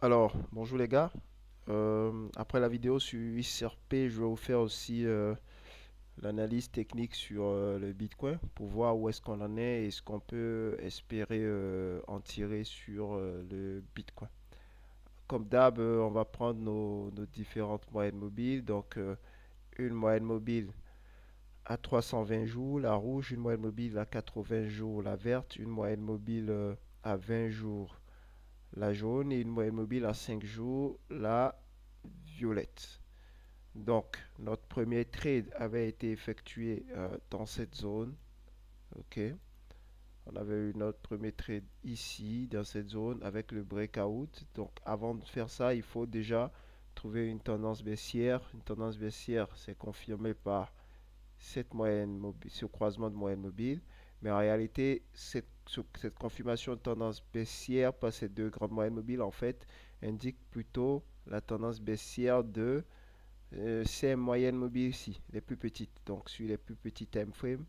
Alors, bonjour les gars. Après la vidéo sur XRP, je vais vous faire aussi l'analyse technique sur le Bitcoin pour voir où est-ce qu'on en est et ce qu'on peut espérer en tirer sur le Bitcoin. Comme d'hab, on va prendre nos différentes moyennes mobiles. Donc, une moyenne mobile à 320 jours, la rouge, une moyenne mobile à 80 jours, la verte, une moyenne mobile à 20 jours, la jaune et une moyenne mobile à 5 jours, la violette. Donc, notre premier trade avait été effectué dans cette zone. OK. On avait eu notre premier trade ici, dans cette zone, avec le breakout. Donc, avant de faire ça, il faut déjà trouver une tendance baissière. Une tendance baissière, c'est confirmé par cette moyenne mobile, ce croisement de moyenne mobile. Mais en réalité, cette confirmation de tendance baissière par ces deux grandes moyennes mobiles, en fait, indique plutôt la tendance baissière de ces moyennes mobiles ici, les plus petites. Donc, sur les plus petits time frames,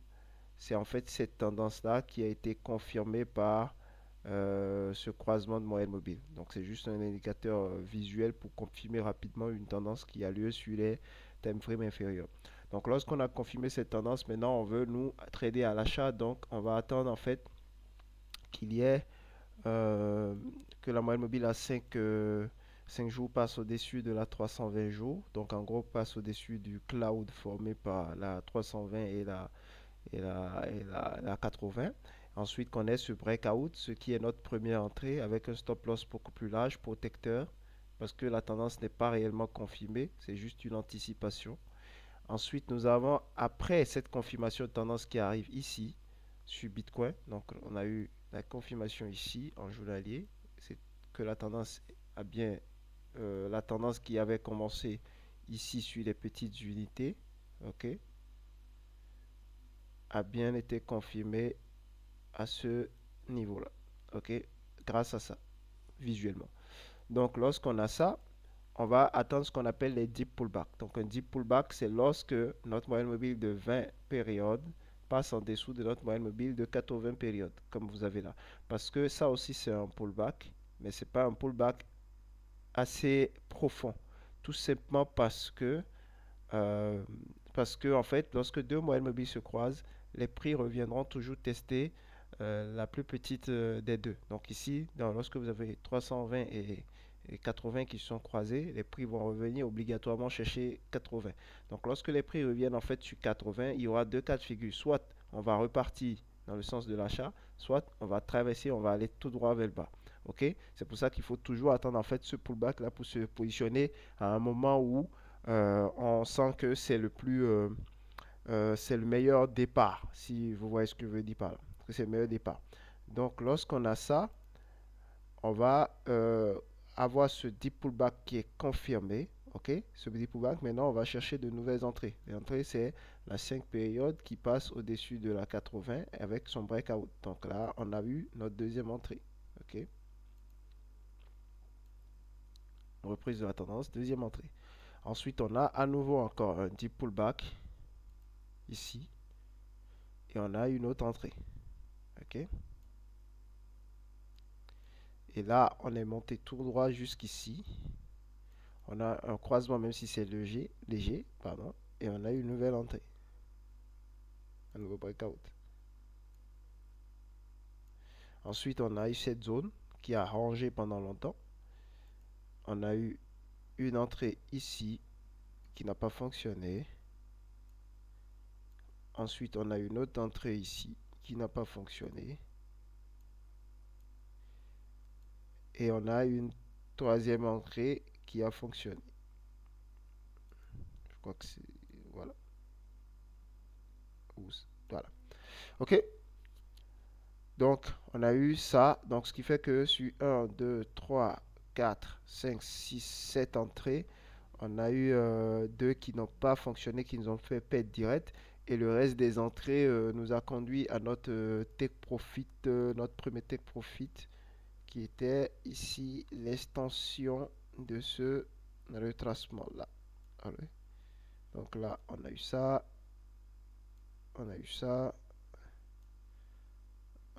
c'est en fait cette tendance-là qui a été confirmée par ce croisement de moyennes mobiles. Donc, c'est juste un indicateur visuel pour confirmer rapidement une tendance qui a lieu sur les time frames inférieurs. Donc, lorsqu'on a confirmé cette tendance, maintenant, on veut nous trader à l'achat. Donc, on va attendre en fait qu'il y ait euh, que la moyenne mobile à 5 jours passe au-dessus de la 320 jours. Donc en gros passe au-dessus du cloud formé par la 320 et la 80. Ensuite qu'on ait ce breakout, ce qui est notre première entrée avec un stop loss beaucoup plus large, protecteur, parce que la tendance n'est pas réellement confirmée, c'est juste une anticipation. Ensuite, nous avons, après cette confirmation de tendance qui arrive ici, sur Bitcoin, donc on a eu la confirmation ici en journalier, c'est que la tendance a bien, la tendance qui avait commencé ici sur les petites unités, ok, a bien été confirmée à ce niveau-là, ok, grâce à ça, visuellement. Donc, lorsqu'on a ça, on va attendre ce qu'on appelle les deep pullbacks. Donc, un deep pullback, c'est lorsque notre moyenne mobile de 20 périodes passe en dessous de notre moyenne mobile de 80 périodes, comme vous avez là. Parce que ça aussi, c'est un pullback, mais ce n'est pas un pullback assez profond. Tout simplement euh, parce que en fait, lorsque deux moyennes mobiles se croisent, les prix reviendront toujours tester la plus petite des deux. Donc ici, lorsque vous avez 320 et 80 qui sont croisés, les prix vont revenir obligatoirement chercher 80. Donc lorsque les prix reviennent en fait sur 80, il y aura deux cas de figure. Soit on va repartir dans le sens de l'achat, soit on va traverser, on va aller tout droit vers le bas. Ok? C'est pour ça qu'il faut toujours attendre en fait ce pullback là pour se positionner à un moment où on sent que c'est le meilleur départ, si vous voyez ce que je veux dire par là. Que c'est le meilleur départ. Donc, lorsqu'on a ça, on va avoir ce deep pullback qui est confirmé. Ok, ce deep pullback, maintenant, on va chercher de nouvelles entrées. L'entrée, c'est la 5 période qui passe au-dessus de la 80 avec son breakout. Donc là, on a eu notre deuxième entrée. Ok, reprise de la tendance, deuxième entrée. Ensuite, on a à nouveau encore un deep pullback ici et on a une autre entrée. Ok. Et là, on est monté tout droit jusqu'ici. On a un croisement, même si c'est léger, pardon. Et on a une nouvelle entrée, un nouveau breakout. Ensuite, on a eu cette zone qui a rangé pendant longtemps. On a eu une entrée ici qui n'a pas fonctionné. Ensuite, on a une autre entrée ici qui n'a pas fonctionné. Et on a une troisième entrée qui a fonctionné. Je crois que c'est... Voilà. Voilà. OK. Donc, on a eu ça. Donc, ce qui fait que sur 1, 2, 3, 4, 5, 6, 7 entrées, on a eu deux qui n'ont pas fonctionné, qui nous ont fait perdre direct. Et le reste des entrées nous a conduit à notre take profit, notre premier take profit, qui était ici l'extension de ce retracement-là. Allez. Donc là, on a eu ça, on a eu ça,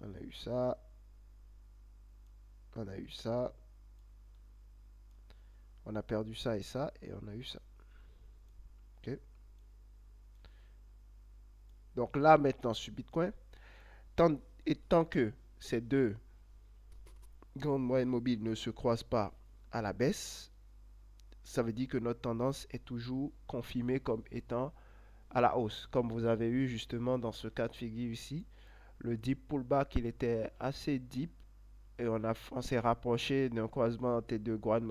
on a eu ça, on a eu ça, On a perdu ça et on a eu ça. Ok. Donc là, maintenant, sur Bitcoin, tant que ces deux grandes moyennes mobiles ne se croisent pas à la baisse, ça veut dire que notre tendance est toujours confirmée comme étant à la hausse. Comme vous avez eu justement dans ce cas de figure ici, le deep pullback, il était assez deep et on s'est rapproché d'un croisement entre les deux grandes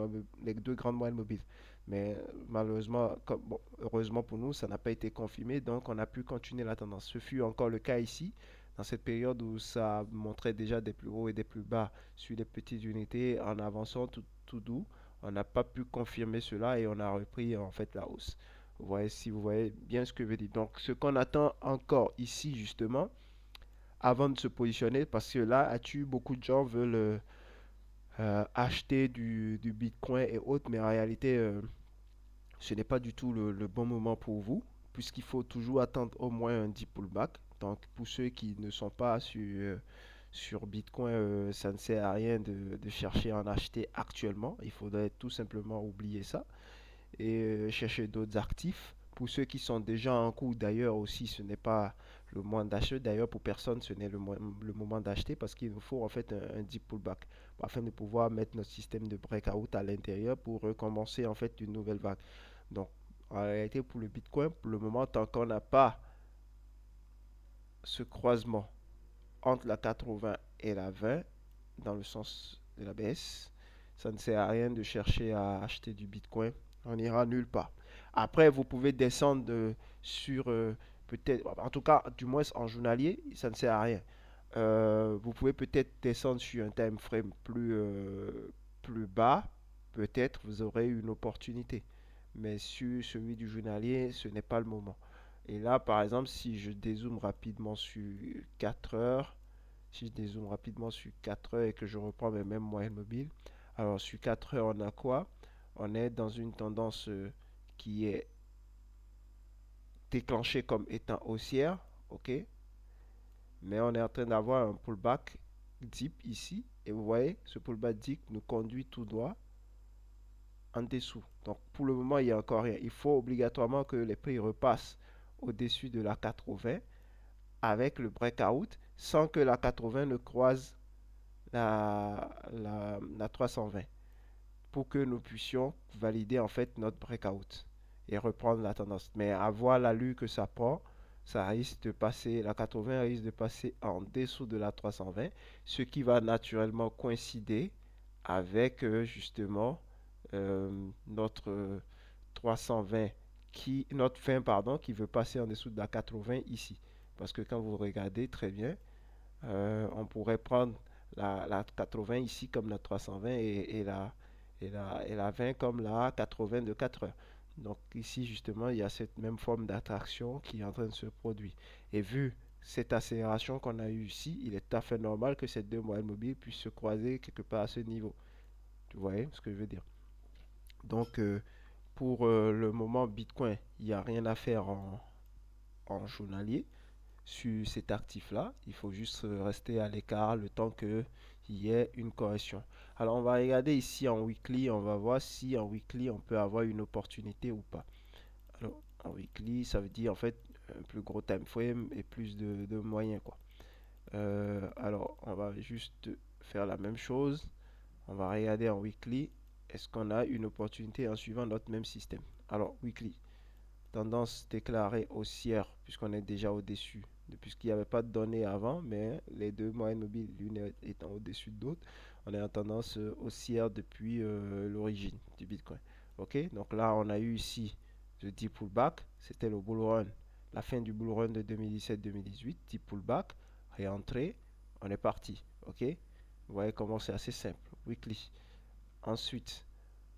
moyennes mobiles. Mais malheureusement, bon, heureusement pour nous, ça n'a pas été confirmé, donc on a pu continuer la tendance. Ce fut encore le cas ici, dans cette période où ça montrait déjà des plus hauts et des plus bas sur les petites unités en avançant tout doux. On n'a pas pu confirmer cela et on a repris en fait la hausse. Vous voyez, si vous voyez bien ce que je veux dire. Donc, ce qu'on attend encore ici, justement, avant de se positionner, parce que là, beaucoup de gens veulent acheter du Bitcoin et autres, mais en réalité, ce n'est pas du tout le bon moment pour vous, puisqu'il faut toujours attendre au moins un deep pullback. Donc, pour ceux qui ne sont pas sur Bitcoin, ça ne sert à rien de chercher à en acheter actuellement. Il faudrait tout simplement oublier ça et chercher d'autres actifs. Pour ceux qui sont déjà en cours, d'ailleurs aussi, ce n'est pas le moment d'acheter. D'ailleurs, pour personne, ce n'est le moment d'acheter parce qu'il nous faut en fait un deep pullback afin de pouvoir mettre notre système de breakout à l'intérieur pour recommencer en fait une nouvelle vague. Donc, en réalité, pour le Bitcoin, pour le moment, tant qu'on n'a pas ce croisement entre la 80 et la 20 dans le sens de la baisse, ça ne sert à rien de chercher à acheter du Bitcoin. On n'ira nulle part. Après, vous pouvez descendre sur peut-être, en tout cas, du moins en journalier, ça ne sert à rien. Vous pouvez peut-être descendre sur un time frame plus bas. Peut-être vous aurez une opportunité. Mais sur celui du journalier, ce n'est pas le moment. Et là, par exemple, si je dézoome rapidement sur 4 heures, si je dézoome rapidement sur 4 heures et que je reprends mes mêmes moyennes mobiles, alors sur 4 heures, on a quoi? On est dans une tendance qui est déclenchée comme étant haussière, ok? Mais on est en train d'avoir un pullback deep ici. Et vous voyez, ce pullback deep nous conduit tout droit en dessous. Donc pour le moment, il n'y a encore rien. Il faut obligatoirement que les prix repassent au-dessus de la 80 avec le breakout sans que la 80 ne croise la 320 pour que nous puissions valider en fait notre breakout et reprendre la tendance. Mais à voir l'allure que ça prend, ça risque de passer, la 80 risque de passer en dessous de la 320, ce qui va naturellement coïncider avec justement notre 320 notre fin pardon, qui veut passer en dessous de la 80 ici. Parce que quand vous regardez très bien, on pourrait prendre la 80 ici comme la 320 et la 20 comme la 80 de 4 heures. Donc ici justement il y a cette même forme d'attraction qui est en train de se produire. Et vu cette accélération qu'on a eue ici, il est tout à fait normal que ces deux moyennes mobiles puissent se croiser quelque part à ce niveau. Vous voyez ce que je veux dire? Donc pour le moment Bitcoin, il n'y a rien à faire en journalier sur cet actif-là. Il faut juste rester à l'écart le temps qu'il y ait une correction. Alors, on va regarder ici en weekly. On va voir si en weekly, on peut avoir une opportunité ou pas. Alors, en weekly, ça veut dire en fait un plus gros time frame et plus de moyens, quoi. Alors, on va juste faire la même chose. On va regarder en weekly. Est-ce qu'on a une opportunité en suivant notre même système? Alors, weekly. Tendance déclarée haussière, puisqu'on est déjà au-dessus, puisqu'il n'y avait pas de données avant, mais les deux moyennes mobiles, l'une étant au-dessus de l'autre, on est en tendance haussière depuis l'origine du Bitcoin. Ok, donc là, on a eu ici le deep pullback, c'était le bull run, la fin du bull run de 2017-2018, deep pullback, réentrée, on est parti. Ok, vous voyez comment c'est assez simple, weekly. Ensuite,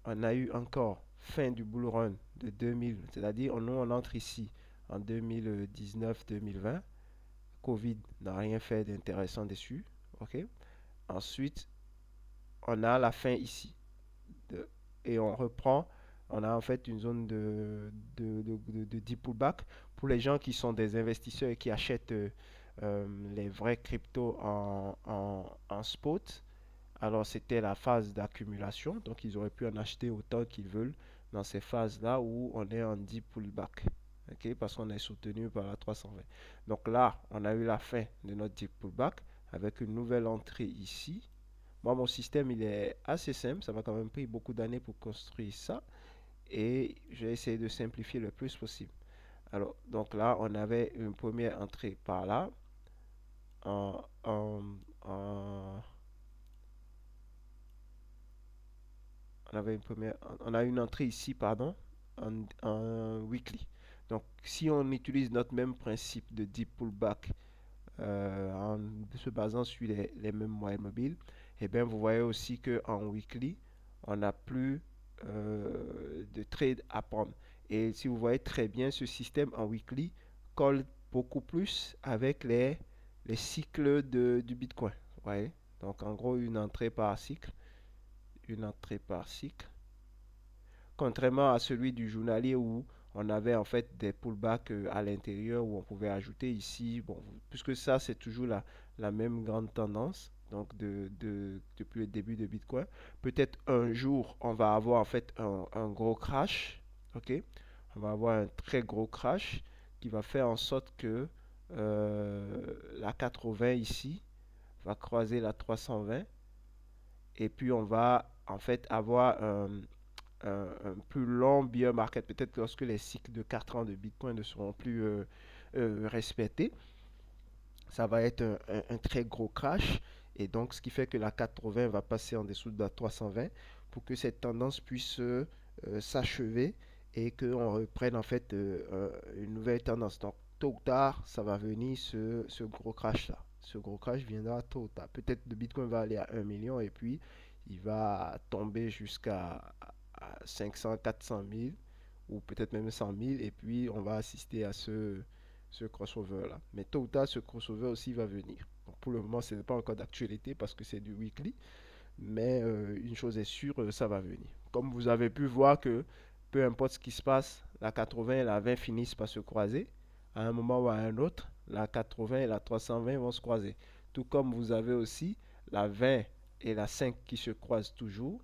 on a eu encore fin du bull run de 2000, c'est-à-dire nous on entre ici en 2019-2020. Covid n'a rien fait d'intéressant dessus. Ok. Ensuite, on a la fin ici. Et on reprend. On a en fait une zone de deep pullback pour les gens qui sont des investisseurs et qui achètent les vrais cryptos en spot. Alors, c'était la phase d'accumulation. Donc, ils auraient pu en acheter autant qu'ils veulent dans ces phases-là où on est en deep pullback. OK? Parce qu'on est soutenu par la 320. Donc là, on a eu la fin de notre deep pullback avec une nouvelle entrée ici. Moi, mon système, il est assez simple. Ça m'a quand même pris beaucoup d'années pour construire ça. Et j'ai essayé de simplifier le plus possible. Alors, donc là, on avait une première entrée par là. En, en, en- on avait une première, on a une entrée ici, pardon, en weekly. Donc, si on utilise notre même principe de deep pullback en se basant sur les mêmes moyennes mobiles, et bien, vous voyez aussi qu'en weekly, on n'a plus de trade à prendre. Et si vous voyez très bien, ce système en weekly colle beaucoup plus avec les cycles du Bitcoin. Vous voyez? Donc, en gros, une entrée par cycle, une entrée par cycle. Contrairement à celui du journalier où on avait en fait des pullbacks à l'intérieur où on pouvait ajouter ici, bon, puisque ça c'est toujours la même grande tendance, donc depuis le début de Bitcoin. Peut-être un jour on va avoir en fait un gros crash, ok? On va avoir un très gros crash qui va faire en sorte que la 80 ici va croiser la 320 et puis on va en fait avoir un plus long bear market, peut-être lorsque les cycles de 4 ans de Bitcoin ne seront plus respectés, ça va être un très gros crash. Et donc, ce qui fait que la 80 va passer en dessous de la 320 pour que cette tendance puisse s'achever et qu'on reprenne en fait une nouvelle tendance. Donc, tôt ou tard, ça va venir ce gros crash-là. Ce gros crash viendra tôt ou tard. Peut-être le Bitcoin va aller à 1 million et puis il va tomber jusqu'à 500, 400 000 ou peut-être même 100 000 et puis on va assister à ce crossover-là. Mais tôt ou tard, ce crossover aussi va venir. Donc pour le moment, ce n'est pas encore d'actualité parce que c'est du weekly, mais une chose est sûre, ça va venir. Comme vous avez pu voir que peu importe ce qui se passe, la 80 et la 20 finissent par se croiser. À un moment ou à un autre, la 80 et la 320 vont se croiser. Tout comme vous avez aussi la 20 et la 5 qui se croisent toujours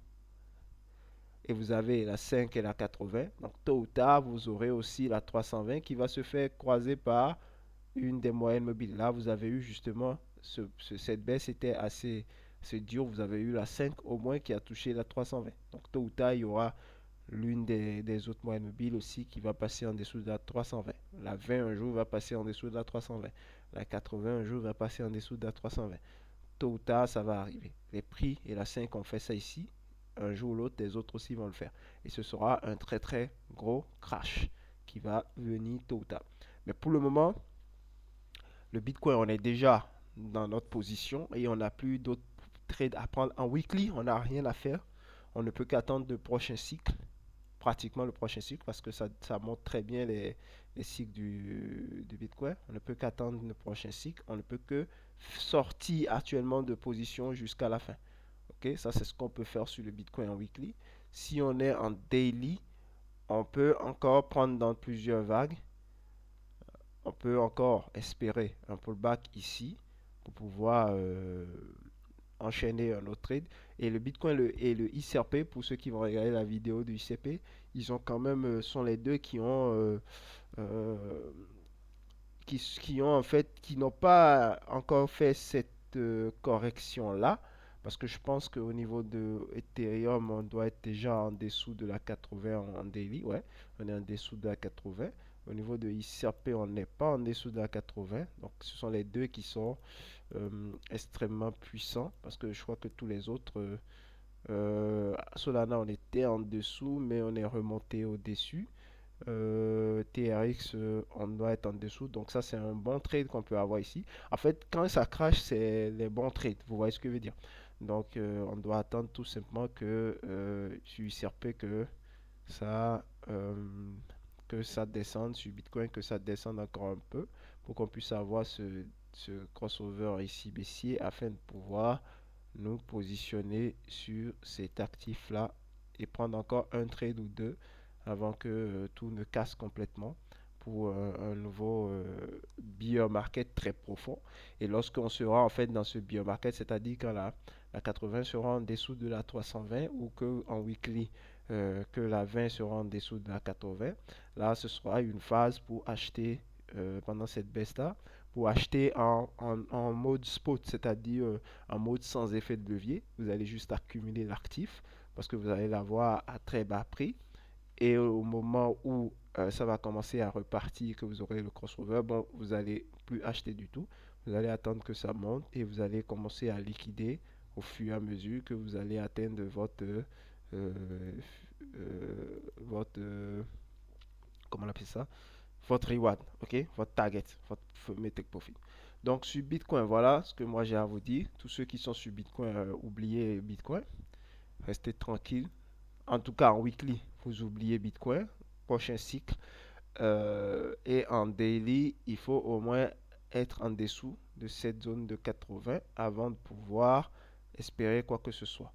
et vous avez la 5 et la 80. Donc tôt ou tard, vous aurez aussi la 320 qui va se faire croiser par une des moyennes mobiles. Là, vous avez eu justement cette baisse était assez dure. Vous avez eu la 5 au moins qui a touché la 320. Donc tôt ou tard, il y aura l'une des autres moyennes mobiles aussi qui va passer en dessous de la 320. La 20 un jour va passer en dessous de la 320. La 80 un jour va passer en dessous de la 320. Tôt ou tard, ça va arriver. Les prix et la 5 ont fait ça ici. Un jour ou l'autre, les autres aussi vont le faire. Et ce sera un très très gros crash qui va venir tôt ou tard. Mais pour le moment, le Bitcoin, on est déjà dans notre position et on n'a plus d'autres trades à prendre. En weekly, on n'a rien à faire. On ne peut qu'attendre le prochain cycle, pratiquement le prochain cycle, parce que ça montre très bien les cycles du Bitcoin. On ne peut qu'attendre le prochain cycle. On ne peut que sortir actuellement de position jusqu'à la fin. Ok, ça c'est ce qu'on peut faire sur le Bitcoin en weekly. Si on est en daily, on peut encore prendre dans plusieurs vagues. On peut encore espérer un pullback ici pour pouvoir enchaîner un autre trade. Et le Bitcoin et le ICRP, pour ceux qui vont regarder la vidéo du ICP, ils ont quand même, sont les deux qui ont, euh, qui ont en fait, qui n'ont pas encore fait cette correction-là. Parce que je pense qu'au niveau de Ethereum, on doit être déjà en dessous de la 80 en daily. Ouais, on est en dessous de la 80. Au niveau de ICRP, on n'est pas en dessous de la 80. Donc, ce sont les deux qui sont extrêmement puissants. Parce que je crois que tous les autres, Solana, on était en dessous, mais on est remonté au-dessus. TRX, on doit être en dessous. Donc ça, c'est un bon trade qu'on peut avoir ici. En fait, quand ça crash, c'est les bons trades. Vous voyez ce que je veux dire? Donc, on doit attendre tout simplement que sur ICRP, ça, que ça descende, sur Bitcoin, que ça descende encore un peu pour qu'on puisse avoir ce crossover ici baissier afin de pouvoir nous positionner sur cet actif-là et prendre encore un trade ou deux avant que tout ne casse complètement pour un nouveau bear market très profond. Et lorsqu'on sera en fait dans ce bear market, c'est-à-dire quand la 80 sera en dessous de la 320 ou que en weekly, que la 20 sera en dessous de la 80. Là, ce sera une phase pour acheter pendant cette baisse-là, pour acheter en mode spot, c'est-à-dire en mode sans effet de levier. Vous allez juste accumuler l'actif parce que vous allez l'avoir à très bas prix. Et au moment où ça va commencer à repartir, que vous aurez le crossover, bon, vous n'allez plus acheter du tout. Vous allez attendre que ça monte et vous allez commencer à liquider au fur et à mesure que vous allez atteindre votre comment on appelle ça? Votre reward, ok? Votre target, votre take profit. Donc sur Bitcoin, voilà ce que moi j'ai à vous dire. Tous ceux qui sont sur Bitcoin, oubliez Bitcoin. Restez tranquille. En tout cas, en weekly, vous oubliez Bitcoin. Prochain cycle. Et en daily, il faut au moins être en dessous de cette zone de 80 avant de pouvoir espérer quoi que ce soit.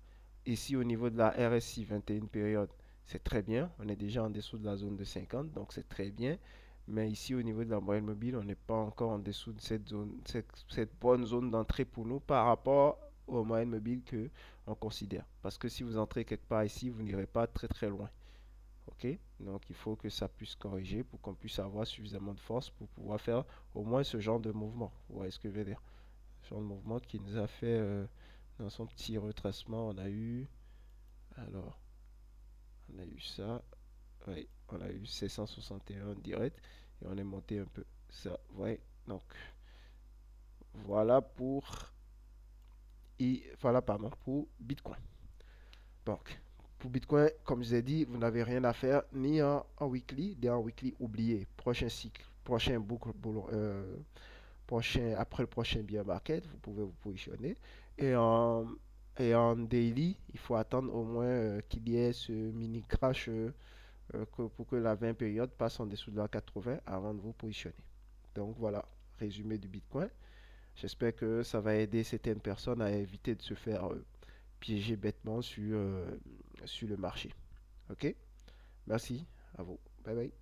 Ici, au niveau de la RSI 21 période, c'est très bien. On est déjà en dessous de la zone de 50, donc c'est très bien. Mais ici, au niveau de la moyenne mobile, on n'est pas encore en dessous de cette zone, cette bonne zone d'entrée pour nous par rapport aux moyennes mobiles que on considère. Parce que si vous entrez quelque part ici, vous n'irez pas très très loin. Ok? Donc il faut que ça puisse corriger pour qu'on puisse avoir suffisamment de force pour pouvoir faire au moins ce genre de mouvement. Vous voyez ce que je veux dire? Ce genre de mouvement qui nous a fait dans son petit retracement, on a eu. Alors, on a eu ça. Oui, on a eu 761 direct et on est monté un peu. Ça, ouais. Donc voilà voilà pardon pour Bitcoin. Donc, pour Bitcoin, comme je vous ai dit, vous n'avez rien à faire ni en weekly, ni en weekly, oubliez. Prochain cycle, prochain après le prochain bear market, vous pouvez vous positionner. Et en, et en daily, il faut attendre au moins qu'il y ait ce mini crash pour que la 20 période passe en dessous de la 80 avant de vous positionner. Donc voilà, résumé du Bitcoin. J'espère que ça va aider certaines personnes à éviter de se faire piéger bêtement sur le marché. Ok? Merci à vous. Bye bye.